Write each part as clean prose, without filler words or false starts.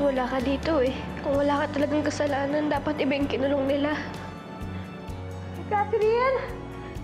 wala ka dito eh. Kung wala ka talagang kasalanan, dapat iba yung kinulong nila. Catherine!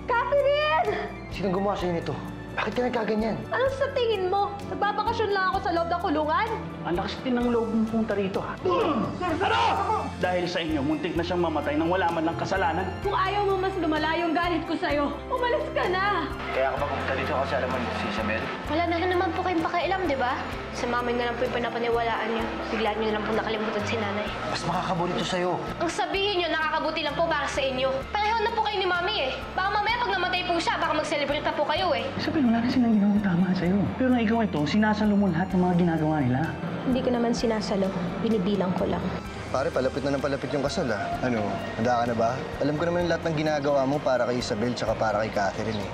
Catherine! Sinong gumawa sa'yo nito? Bakit ka nagkaganyan? Ano sa tingin mo? Nagbabakasyon lang ako sa loob ng kulungan? Ang lakas din ng loob mong punta rito, ha? Ano? Dahil sa inyo, muntik na siyang mamatay nang wala man lang kasalanan. Kung ayaw mo mas lumala yung galit ko sa'yo, umalis ka na! Kaya ka ba pumunta dito kasi alam mo si Isabel? Wala na naman po kayong pakialam, di ba? Sa mami na lang po yung pinapaniwalaan niyo. Bigla niyo na lang po nakalimutan si nanay. Mas makakabuti to sa'yo. Ang sabihin niyo, nakakabuti lang po para sa inyo. Pareho na po kayo ni mami eh. Baka mamaya pag namatay po siya, baka mag-celebrate na po kayo eh. Isabel, wala kasi nang ginawang tama sa'yo. Pero na ikaw ito, sinasalo mo lahat ng mga ginagawa nila. Hindi ko naman sinasalo. Binibilang ko lang. Pare, palapit na ng palapit yung kasal, ha? Ano, handa ka na ba? Alam ko naman lahat ng ginagawa mo para kay Isabel tsaka para kay Catherine, eh.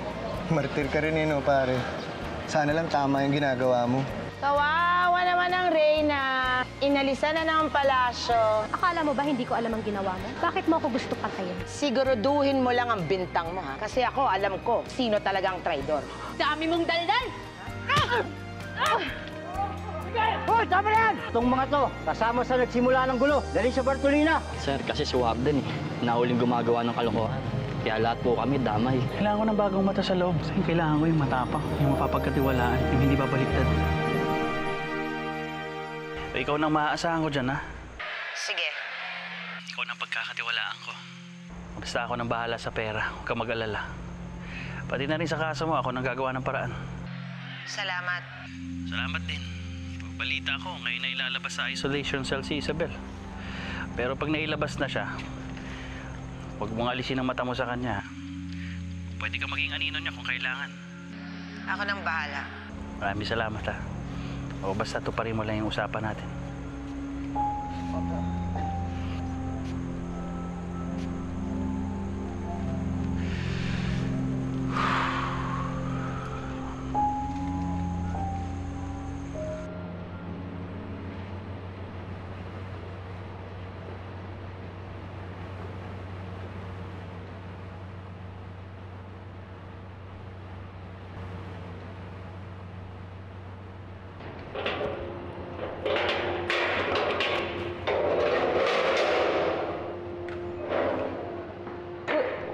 Martir ka rin, eh, no, pare? Sana lang tama yung ginagawa mo. Kawawa naman ang Reyna. Inalisan na ng palasyo. Akala mo ba hindi ko alam ang ginawa mo? Bakit mo ako gusto patayin? Siguraduhin mo lang ang bintang mo, ha? Kasi ako, alam ko, sino talagang traidor. Dami mong daldal! Hoy, tama na yan! Itong mga to, kasama sa nagsimula ng gulo. Dali sa Bartolina. Sir, kasi si Warden nahuling gumagawa ng kalokohan. Kaya lahat po kami damay. Kailangan ko ng bagong mata sa loob. Kailangan ko yung matapang, yung mapapagkatiwalaan, yung hindi babaliktad. Ikaw nang maaasahan ko dyan, ha? Sige. Ikaw nang pagkakatiwalaan ko. Basta ako nang bahala sa pera. Huwag kang mag-alala. Pati na rin sa kaso mo, ako nang gagawa ng paraan. Salamat. Salamat din. Balita ko, ngayon na ilalabas sa isolation cell si Isabel. Pero pag nailabas na siya, huwag mong alisin ang mata mo sa kanya. Pwede ka maging anino niya kung kailangan. Ako nang bahala. Maraming salamat, ha. O basta tuparin mo lang yung usapan natin.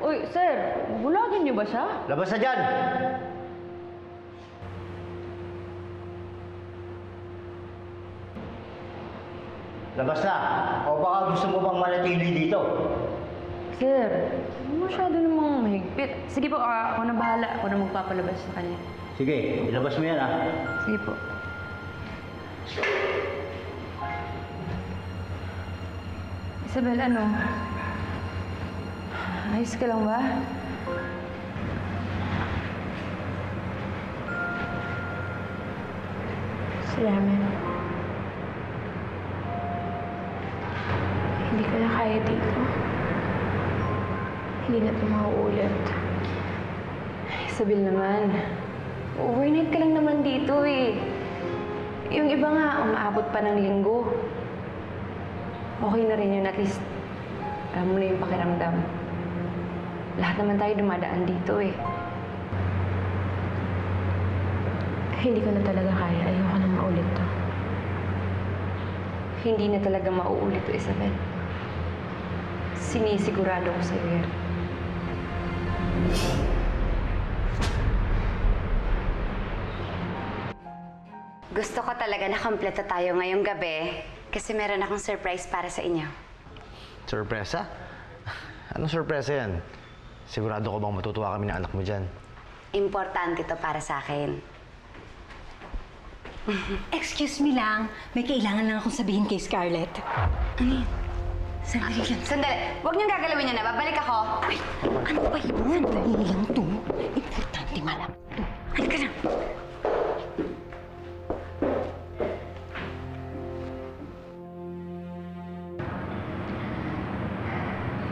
Uy, sir, bulagin niyo ba siya? Labas na dyan! Labas na! O baka gusto mo bang manatili dito? Sir, masyado namang mahigpit. Sige po, ako na bahala. Ako na magpapalabas sa kanya. Sige, ilabas mo yan, ha? Sige po. Isabel, ano? Ayos ka lang ba? Salamat. Hindi ko na kaya dito. Hindi na ito mauulit. Isabel naman. Overnight ka lang naman dito eh. Yung iba nga, umaabot pa ng linggo. Okay na rin yun, at least alam mo na yung pakiramdam. Lahat naman tayo dumadaan dito eh. Hindi ko na talaga kaya. Ayoko na maulit to. Hindi na talaga mauulit to, Isabel. Sinisigurado ko sa'yo yan. Gusto ko talaga na kompleto tayo ngayong gabi kasi meron akong surprise para sa inyo. Sorpresa? Anong sorpresa yan? Sigurado ko bang matutuwa kami ng anak mo dyan? Importante to para sa akin. Excuse me lang, may kailangan lang akong sabihin kay Scarlett. Ano yun? Sandali lang. Sandali. Huwag niyong gagalawin yan na. Babalik ako. Ay, ano ba yun? Sandali lang to. Importante malam to. Halika na.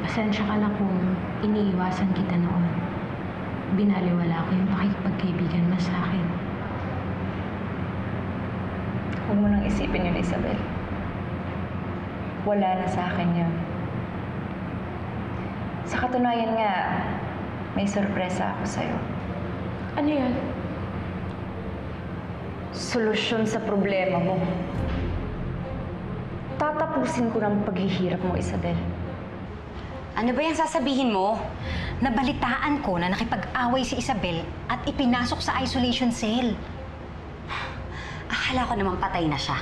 Pasensya ka na kung iniiwasan kita noon. Binaliwala ko yung pakikipagkaibigan mo sa akin. Huwag mo nang isipin yun, Isabel. Wala na sa akin yun. Sa katunayan nga, may sorpresa ako sa'yo. Ano yan? Solusyon sa problema mo. Tatapusin ko ng paghihirap mo, Isabel. Ano ba yung sasabihin mo? Nabalitaan ko na nakipag-away si Isabel at ipinasok sa isolation cell. Akala ko naman patay na siya.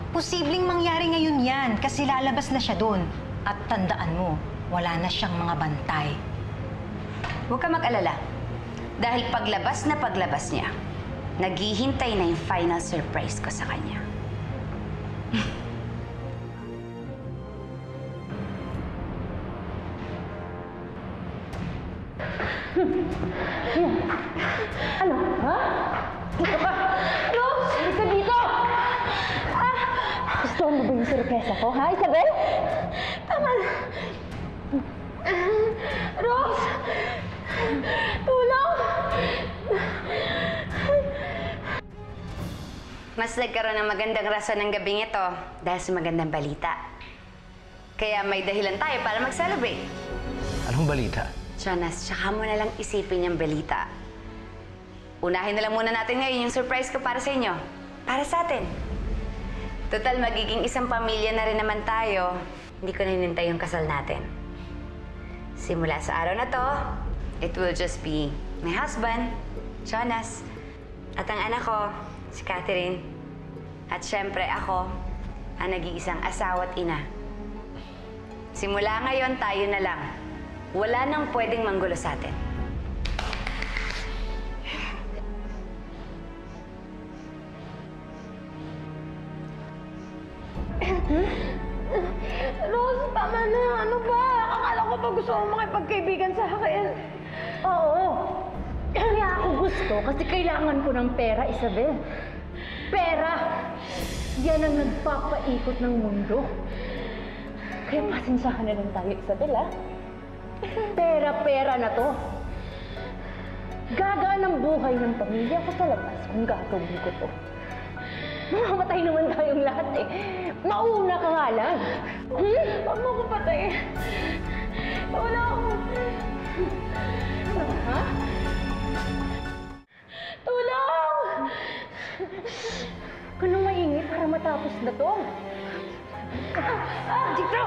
Posibleng mangyari ngayon yan kasi lalabas na siya doon. At tandaan mo, wala na siyang mga bantay. Huwag ka mag-alala. Dahil paglabas niya, naghihintay na yung final surprise ko sa kanya. Ano? Ha? Dito ka! Rose! Dito dito! Gusto mo ba yung sorpresa ko, ha, Isabel? Tama na! Rose! Tulong! Mas nagkaroon ng magandang rason ng gabing ito dahil sa magandang balita. Kaya may dahilan tayo para mag-celebrate. Anong balita? Jonas, tsaka mo na lang isipin yung balita. Unahin na lang muna natin ngayon yung surprise ko para sa inyo. Para sa atin. Total, magiging isang pamilya na rin naman tayo. Hindi ko na hinintay yung kasal natin. Simula sa araw na to, it will just be my husband, Jonas, at ang anak ko, si Catherine. At syempre ako, ang nag-iisang asawa at ina. Simula ngayon, tayo na lang. Wala nang pwedeng manggulo sa atin. Rose, tama na. Ano ba? Akala ko ba gusto mo makipagkaibigan sa akin? Oo. Kaya ako gusto kasi kailangan ko ng pera, Isabel. Pera! Yan ang nagpapaikot ng mundo. Kaya pasensyahan na lang tayo, Isabel, ha? Pera-pera na to. Gagaan ang buhay ng pamilya ko sa labas kung gagawin ko to. Mamamatay naman tayong lahat eh. Mauna ka nga lang. Huwag mo ko patay. Wala ako. Ha? Tulong! Huwag nang maingay para matapos na to. Dito!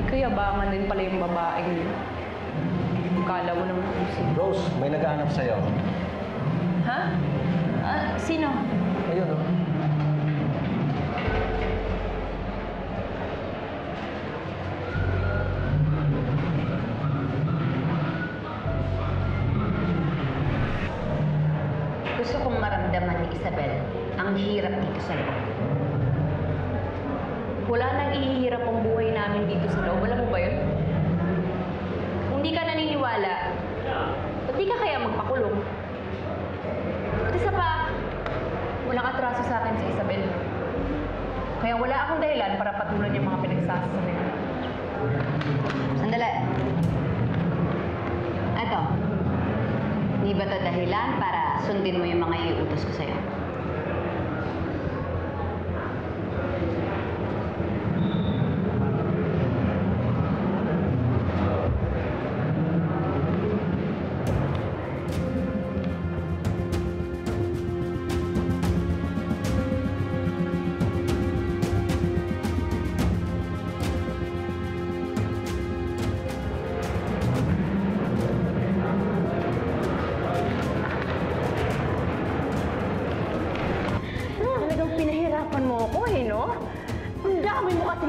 Kayabangan din pala yung babaeng yun. Kala mo naman si Rose, may naghahanap sa'yo. Ha? Sino? Ayun, oh. Gusto kong maramdaman ni Isabel ang hirap dito sa loob. Wala nang ihihirap ang buhay namin dito sa loob. Alam mo ba yun? Kung di ka naniniwala, ba't di ka kaya magpakulong? At isa pa, walang atraso sa akin si Isabel. Kaya wala akong dahilan para patulan yung mga pinagsasabi. Sandali. Eto. Di ba ito dahilan para sundin mo yung mga iuutos ko sa'yo?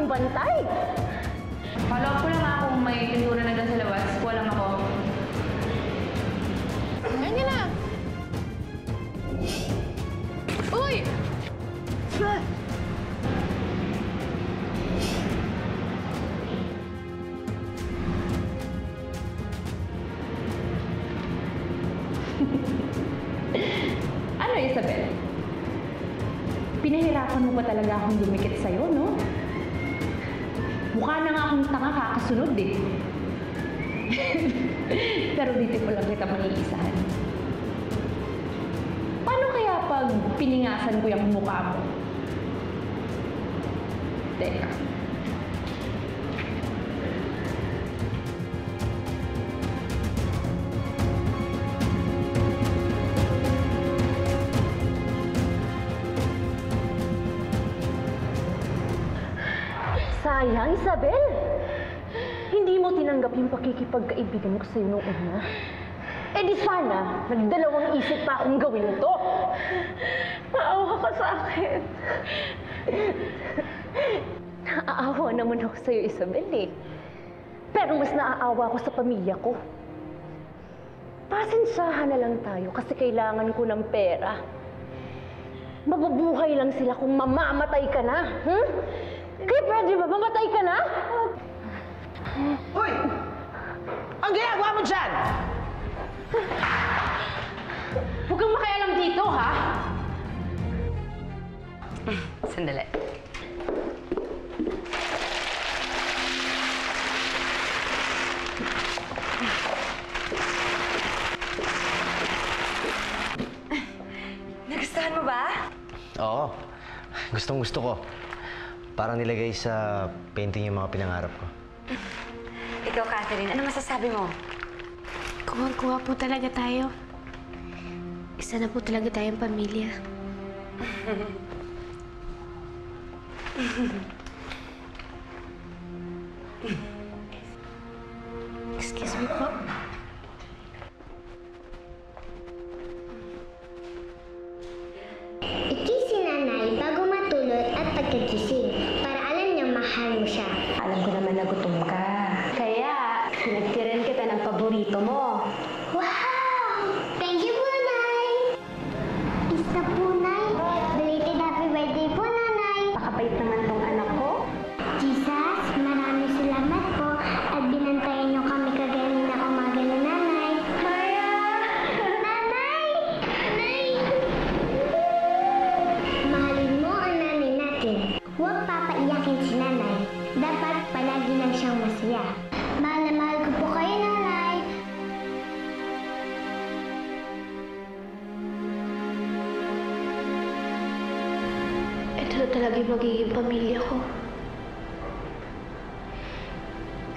Bantay. Follow up ko lang kung may tintura na dyan sa labas. Kuha lang ako. Ngayon na! Uy! Ano, Isabel? Pinahirapan mo pa talaga akong dumikit sa'yo, no? Mukha na nga akong tanga kakasunod eh. Pero dito ko lang kita maiisahan. Paano kaya pag piningasan ko yung mukha mo? Teka. Sayang, Isabel! Hindi mo tinanggap yung pakikipagkaibigan ko sa'yo nung una. Eh di sana, nagdalawang isip pa akong gawin ito. Maawa ka sa akin. Naaawa naman ako sa'yo, Isabel eh. Pero mas naaawa ako sa pamilya ko. Pasensyahan na lang tayo kasi kailangan ko ng pera. Mabubuhay lang sila kung mamamatay ka na. Kaya pwede ba mamatay ka na? Uy! Ang ginagawa mo dyan? Huwag kang makialam dito, ha? Sandali. Nagustuhan mo ba? Oo. Gustong-gusto ko. Parang nilagay sa painting yung mga pinangarap ko. Ikaw, Catherine, ano masasabi mo? Kuwang-kuwa po talaga tayo. Isa na po talaga tayong pamilya. Excuse me po. I-kiss si nanay bago matulog at pagkagising para alam niyang mahal mo siya. Alam ko naman na gutom ka. Kaya, pinagtiran kita ng paborito mo. Wow! Thank you po, Nay! Isa po, Nay. Belated happy birthday po, Nanay! Pakapait naman tong anak ko. Jesus, maraming salamat po at binantayan niyo kami kagaling na umaga na, Nanay. Maya! Nanay! Nanay! Mahalin mo ang nanay natin. Huwag papaiyakin si Nanay. Dapat palagi lang siyang masaya. Mahal na mahal ko po kayo, Nanay. Ito na talaga yung magiging pamilya ko.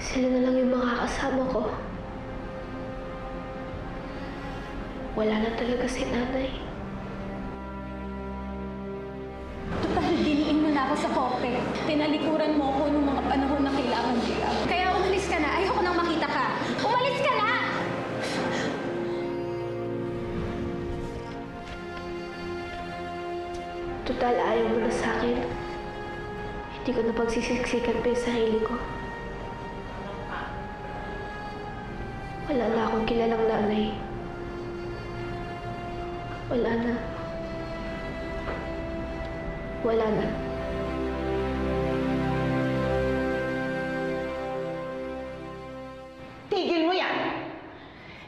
Sila na lang yung makakasama ko. Wala na talaga si nanay. Total, diniin mo na ako sa kope. Tinalikuran mo ako nung mga panahon na kailangan nila. Kaya umalis ka na. Ayoko nang makita ka. Umalis ka na! Total, ayaw mo na sa akin. Hindi ko na pagsisiksikan pa yung sarili ko. Wala na akong kilalang nanay. Wala na. Wala na. Tigil mo yan!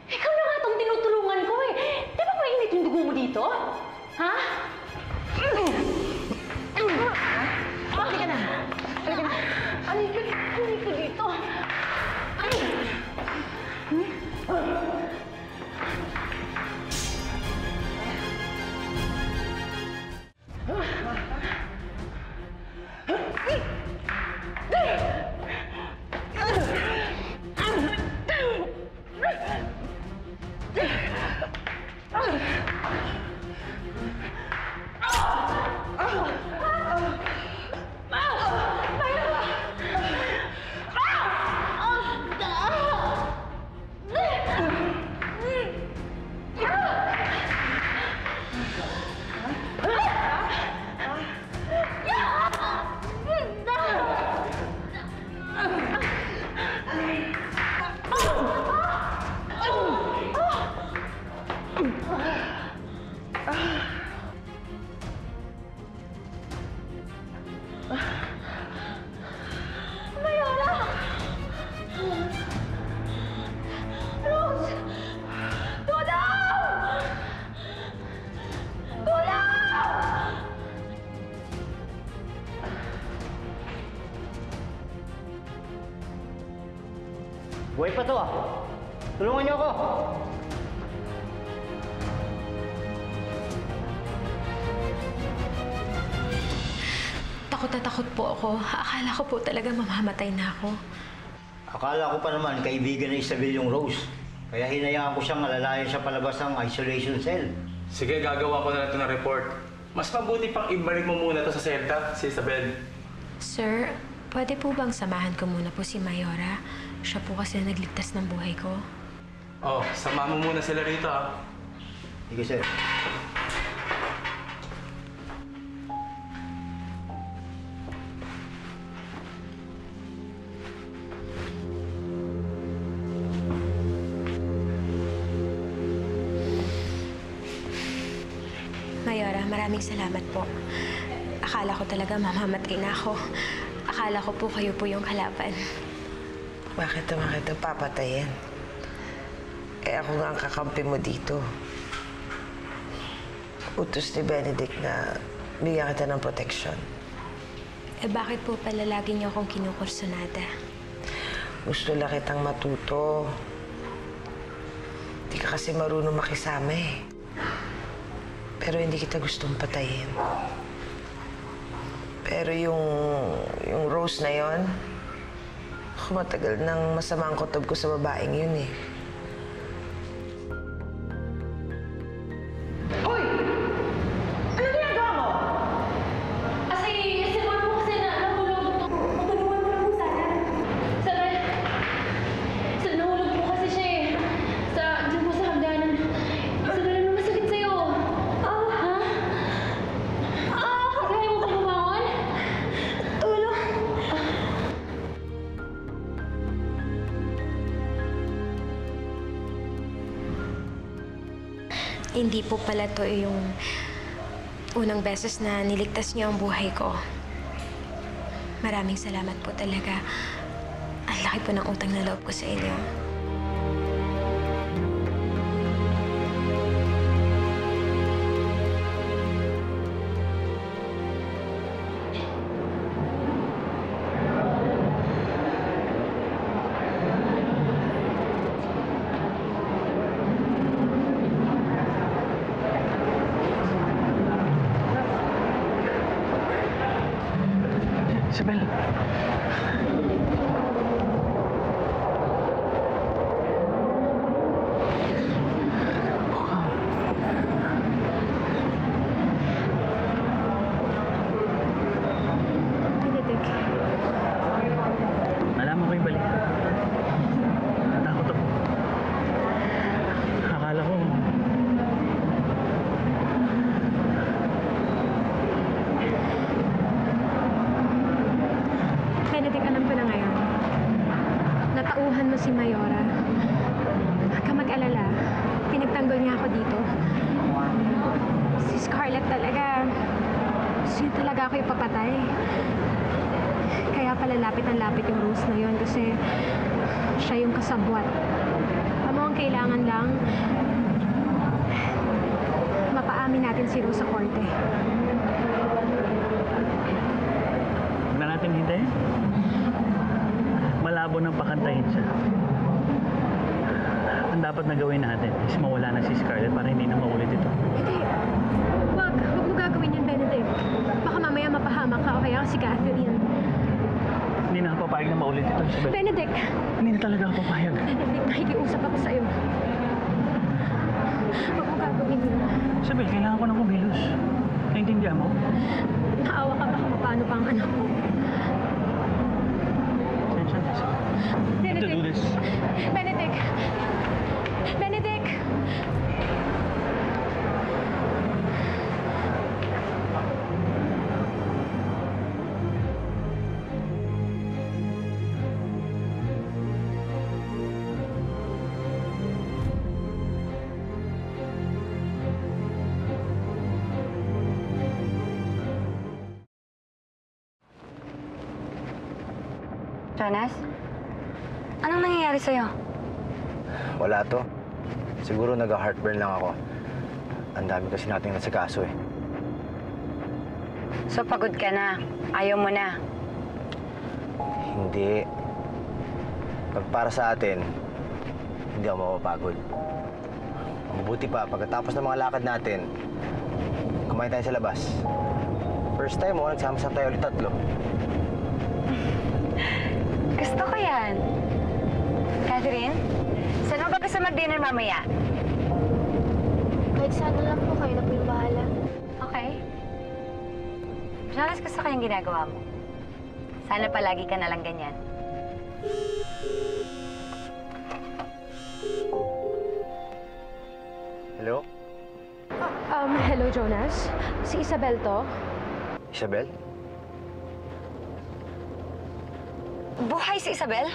Ikaw na nga itong tinutulungan ko eh. Di ba mainit yung dugo mo dito? Ha? Halika na. Halika na. Halika dito. Ay! Buhay pa to ah. Tulungan niyo ako. Takot na takot po ako. Akala ko po talaga mamamatay na ako. Akala ko pa naman kaibigan ni Isabel yung Rose. Kaya hinayaan ko siyang alalayan sa palabas ng isolation cell. Sige, gagawa ko na ito ng report. Mas mabuti pang ibalik mo muna to sa selta, si Isabel. Sir, Pwede po bang samahan ko muna po si Mayora? Siya po kasi nagligtas ng buhay ko. Oh, sama mo muna sila rito ah. Sige, sir. Mayora, maraming salamat po. Akala ko talaga mamamatay na ako. Akala ko po kayo po yung kalaban. Bakit naman kita papatayin? Eh ako nga ang kakampi mo dito. Utos ni Benedict na bigyan kita ng proteksyon. Eh bakit po pala lagi niyo akong kinukursunada? Gusto lang kitang matuto. Hindi ka kasi marunong makisama eh. Pero hindi kita gustong patayin. Pero yung Rose na yon, ako matagal nang masama ang kutob ko sa babaeng yun eh. Hoy! Ano ginagawa mo? Kasi mo kasi nahulog. Matulungan mo lang po sana. Nahulog po kasi siya eh. Diyan po sa hagdanan. Ano masakit sa'yo? Ha? Kaya mo ba bumangon? Tulong. Hindi po pala to yung unang beses na niligtas niyo ang buhay ko. Maraming salamat po talaga. Ang laki po ng utang na loob ko sa inyo. Isabel. Benedict. Nalaman ko yung balita. Natakot ako. Akala ko... Benedict, alam ko na ngayon. Natauhan mo si Mayora. Huwag ka mag-alala. Pinagtanggol niya ako dito. Si Scarlett talaga. Gusto niya talaga ako ipapatay. Kaya pala lapit ang lapit yung Rose na yun kasi siya yung kasabwat. Alam mo, ang kailangan lang, mapaamin natin si Rose sa korte. Huwag na natin hintayin. Malabo nang pakantahin siya. Ang dapat na gawin natin is mawala na si Scarlett para hindi na maulit ito. Hindi. Huwag mo gagawin yan, Benedict. Baka mamaya mapahamak ka o kaya si Catherine. Hindi na ako papayag na maulit ito, Isabel. Benedict! Hindi na talaga ako papayag. Benedict, nakikiusap ako sa'yo. Huwag mo gagawin yun. Isabel, kailangan ko ng kumilos. Naintindihan mo? Naawa ka baka paano pa ang anak ko. Sensya na, Isabel. I have to do this. Benedict! Benedict! Jonas? Anong nangyayari sa'yo? Wala to. Siguro nag-heartburn lang ako. Ang dami kasi nating nasikaso eh. So, pagod ka na. Ayaw mo na. Hindi. Pag para sa atin, hindi ako mapapagod. Mabuti pa, pagkatapos ng mga lakad natin, kumain tayo sa labas. First time mo, nagsama-sama tayo ulit tatlo. Gusto ko yan. Catherine, saan mo ba gusto mag-dinner mamaya? Kahit sana lang po, kayo na po yung bahala. Okay. Jonas, gusto ko yung ginagawa mo. Sana palagi ka nalang ganyan. Hello? Hello, Jonas. Si Isabel to. Isabel? Buhay si Isabel?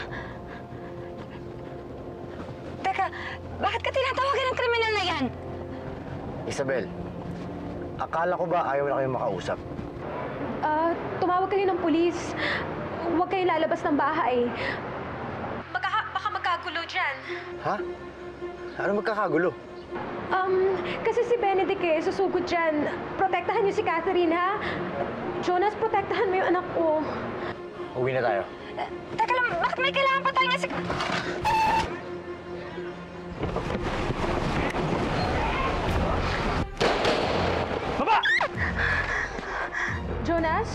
Teka, bakit ka tinatawagan ng kriminal na yan? Isabel, akala ko ba ayaw na kayong makausap? Tumawag kayo ng pulis. Huwag kayo lalabas ng bahay. Baka magkagulo dyan. Ha? Ano magkakagulo? Kasi si Benedict susugod dyan. Protektahan niyo si Catherine, ha? Jonas, protektahan mo yung anak ko. Uwi na tayo. Teka lang, bakit may kailangan pa tayo nga si... Baba! Jonas?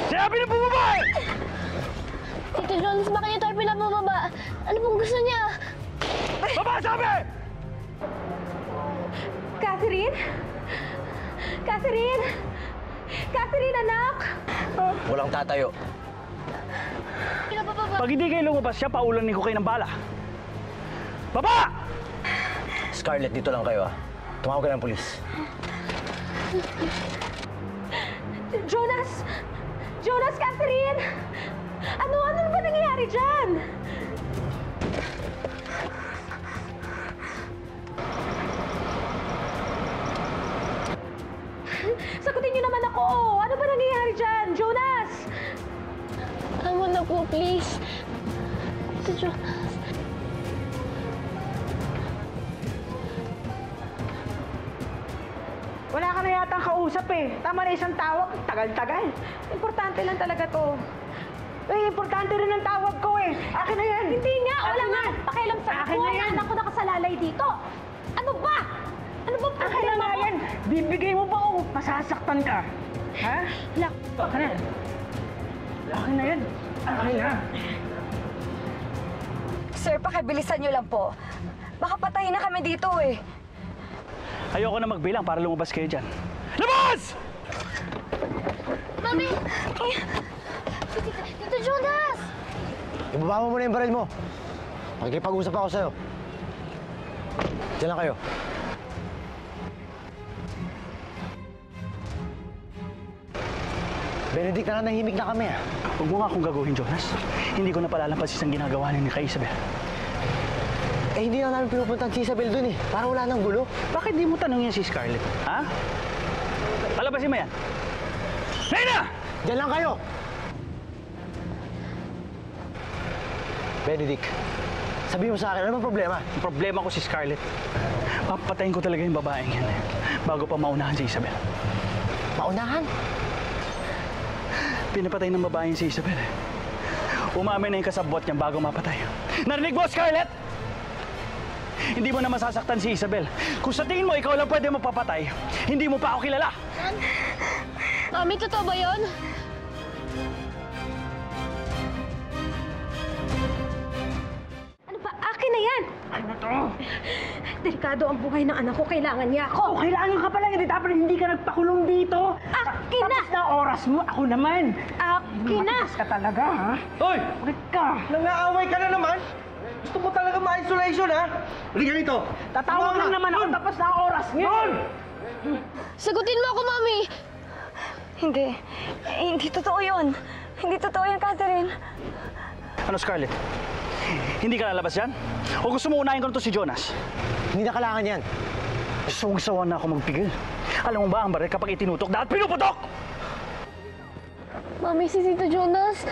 Sinabi na bumaba eh! Tito Jonas, bakit niyo tayo pinabababa? Ano pong gusto niya? Baba, sabi! Catherine? Catherine? Catherine, anak! Walang tatayo. Pinabababa. Pag hindi kayo lumabas siya, paulanin ko kayo ng bala. Baba! Scarlett, dito lang kayo, ha? Tumawag ka ng pulis. Jonas! Jonas, Catherine! Ano ba nangyayari dyan? Sagutin niyo naman ako! Ano ba nangyayari dyan? Jonas! Tama na po, please. Tito Jonas. Wala ka na yata kausap eh. Tama na isang tawag, tagal-tagal. Importante lang talaga to. Eh, importante rin ang tawag ko eh. Akin na yan. Hindi nga! Wala Akin nga na. akong pakialam sa Akin na yan. anak ko nakasalalay dito. Ano ba? Ano ba Akin na problema nga mo? yan. Bibigay mo ba o masasaktan ka? Ha? Akin na. Akin na yan. Akin na. Sir, pakibilisan niyo lang po. Baka patayin na kami dito eh. Ayoko na magbilang para lumabas kayo dyan. Labas! Mami! Tito Jonas! Ibaba mo muna yung baril mo. Makikipag-usap ako sa'yo. Diyan lang kayo. Benedict, nananahimik na kami, ha? Huwag mo nga akong gagawin, Jonas. Hindi ko na palalampasis ang ginagawa niya ni kay Isabel. Eh, hindi na namin pinupuntahan si Isabel dun, eh. Parang wala nang gulo. Bakit di mo tanongin si Scarlett? Ha? Palabasin mo yan. Lena! Diyan lang kayo! Benedict, sabihin mo sa akin, ano bang problema? Ang problema ko si Scarlett. Papatayin ko talaga yung babaeng yan bago pa maunahan si Isabel. Maunahan? Pinapatay ng babaeng si Isabel. Umamin na yung kasabot niya bago mapatay. Narinig mo, Scarlett? Hindi mo na masasaktan si Isabel. Kung sa tingin mo ikaw lang pwede mapapatay, hindi mo pa ako kilala. Mami, totoo ba yun? Ano ba? Akin na yan! Ano to? Delikado ang buhay ng anak ko. Kailangan niya ako. Oh, kailangan ka pala. Dapat hindi ka nagpakulong dito. Akin na! Tapos na oras mo. Ako naman. Akin na! Matigas ka talaga, ha? Hoy! Bakit ka? Nangaaway ka na naman? Gusto mo talaga ma-isolation, ha? Halika dito! Tatawag lang naman ako. Tapos na oras niyo. Sagutin mo ako, Mami! Hindi. Hindi totoo yun. Hindi totoo yan, Catherine. Ano, Scarlett? Hindi ka lalabas yan? O gusto mo unahin ko na to si Jonas? Hindi na kailangan yan. Sawang-sawa na ako magpigil. Alam mo ba, ang baril kapag itinutok, dapat pinuputok! Mami, si Tito Jonas!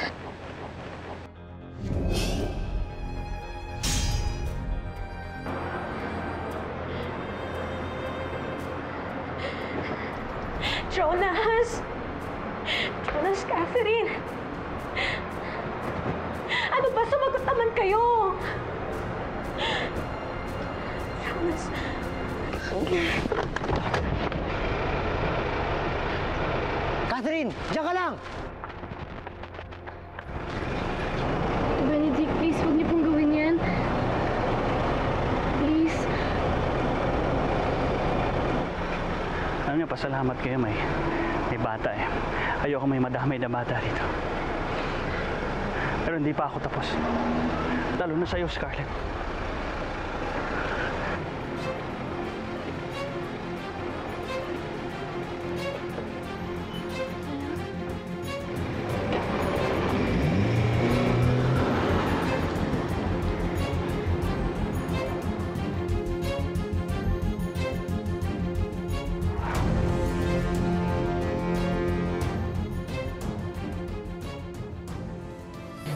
Jonas! Jonas, Catherine! Ano ba? Sumagot naman kayo! Jonas... Catherine, diyan ka lang! Benedict, please, huwag niyo pong gawin yan. Please. Alam niyo, pasalamat kayo, May. May bata eh. Ayoko may madamay na bata dito. Pero hindi pa ako tapos. Lalo na sa'yo, Scarlett.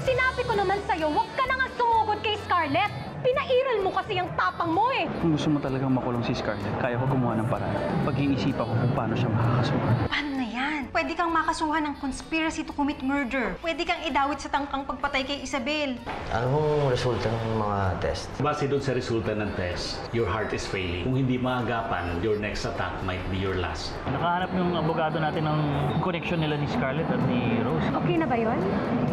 Sinabi ko naman sa'yo, huwag ka na nga sumugod kay Scarlett. Pinairal mo kasi ang tapang mo eh. Kung gusto mo talagang makulong si Scarlett, kaya ko gumawa ng paraan. Pag-iisipan ko kung paano siya makakasuhan. Paano na yan? Pwede kang makasuhan ng conspiracy to commit murder. Pwede kang idawit sa tangkang pagpatay kay Isabel. Ano bang resulta ng mga test? Base doon sa resulta ng test, your heart is failing. Kung hindi maagapan, your next attack might be your last. Nakahanap yung abogado natin ng connection nila ni Scarlett at ni Rose. Okay na ba yon?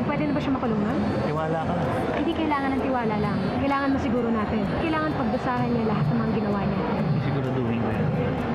Pwede na ba siya makulong na? Tiwala ka lang. Hindi kailangan ng tiwala lang. Kailangan masiguro natin. Kailangan pagdusahan niya lahat ng mga ginawa niya. Siguraduhin ko yan.